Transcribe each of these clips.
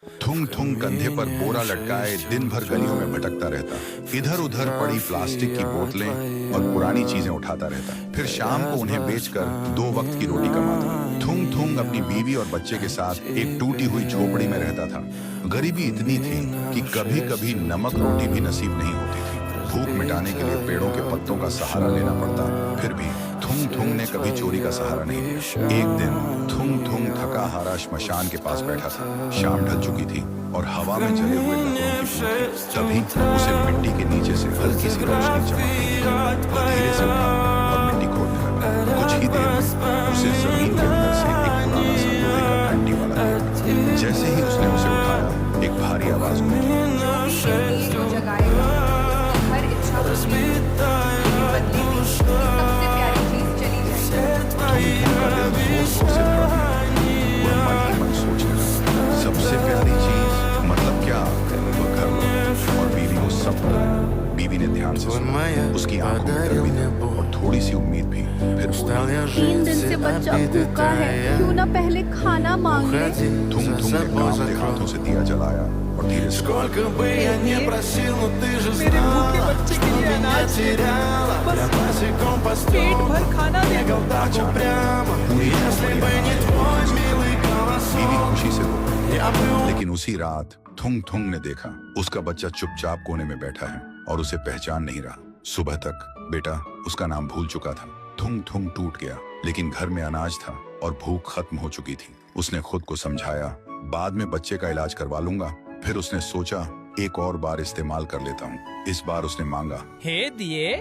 थुंग थुंग कंधे पर बोरा लटकाए दिन भर गलियों में भटकता रहता। इधर उधर पड़ी प्लास्टिक की बोतलें और पुरानी चीजें उठाता रहता। फिर शाम को उन्हें बेचकर 2 वक्त की रोटी कमाता। थुंग थुंग अपनी बीवी और बच्चे के साथ एक टूटी हुई झोपड़ी में रहता था। गरीबी इतनी थी कि कभी कभी नमक रोटी भी नसीब नहीं होती थी। भूख मिटाने के लिए पेड़ों के पत्तों का सहारा लेना पड़ता। फिर भी थुंग थुंग ने कभी चोरी का सहारा नहीं लिया। एक दिन थुंग थुंग थका हारा श्मशान के पास बैठा था। शाम ढल चुकी थी और हवा में जले हुए लकड़ों की बू थी। तभी उसे मिट्टी के नीचे से हल्की सी रोशनी चमकती। वो धीरे से उठा और मिट्टी खोदने लगा। कुछ ही देर में उसे जमीन के अंदर से एक पुराना सा लोहे का घंटी वाला मिला। जैसे ही उसने उसे उठाया, एक भारी आवाज गूंजी। सबसे प्यारी चीज मतलब क्या? वो घर और बीवी को सब पता। बीवी ने ध्यान से सुना, उसकी आंखों में डर भी था और थोड़ी सी उम्मीद भी। फिर 3 दिन से बच्चा भूखा है, क्यों ना पहले खाना मांग ले। थुंग थुंग ने कांपते हाथों से दिया जलाया और धीरे से मेरे भूखे बच्चे के लिए अनाज बस पेट भर खाना दे दो। बीवी खुशी से रो। लेकिन उसी रात थुंग थुंग ने देखा उसका बच्चा चुपचाप कोने में बैठा है और उसे पहचान नहीं रहा। सुबह तक बेटा उसका नाम भूल चुका था। थुंग थुंग टूट गया, लेकिन घर में अनाज था और भूख खत्म हो चुकी थी। उसने खुद को समझाया, बाद में बच्चे का इलाज करवा लूंगा। फिर उसने सोचा, एक और बार इस्तेमाल कर लेता हूँ। इस बार उसने मांगा, हे दिए,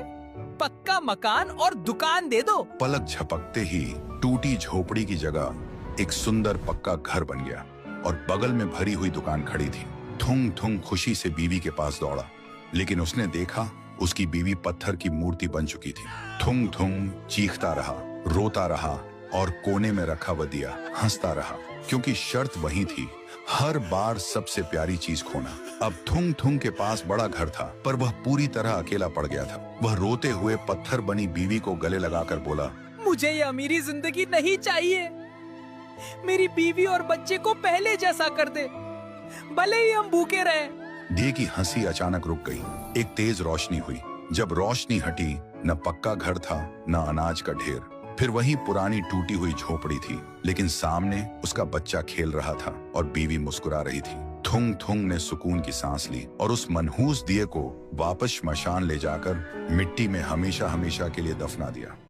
पक्का मकान और दुकान दे दो। पलक झपकते ही टूटी झोपड़ी की जगह एक सुंदर पक्का घर बन गया और बगल में भरी हुई दुकान खड़ी थी। थुंग थुंग खुशी से बीवी के पास दौड़ा, लेकिन उसने देखा उसकी बीवी पत्थर की मूर्ति बन चुकी थी। थुंग थुंग चीखता रहा, रोता रहा और कोने में रखा हुआ दिया हंसता रहा, क्योंकि शर्त वही थी, हर बार सबसे प्यारी चीज खोना। अब थुंग थुंग के पास बड़ा घर था, पर वह पूरी तरह अकेला पड़ गया था। वह रोते हुए पत्थर बनी बीवी को गले लगाकर बोला, मुझे ये अमीरी जिंदगी नहीं चाहिए। मेरी बीवी और बच्चे को पहले जैसा कर दे, भले ही हम भूखे रहे। दिए की हंसी अचानक रुक गई। एक तेज रोशनी हुई। जब रोशनी हटी, न पक्का घर था, न अनाज का ढेर। फिर वही पुरानी टूटी हुई झोपड़ी थी, लेकिन सामने उसका बच्चा खेल रहा था और बीवी मुस्कुरा रही थी। थुंग थुंग ने सुकून की सांस ली और उस मनहूस दिए को वापस श्मशान ले जाकर मिट्टी में हमेशा हमेशा के लिए दफना दिया।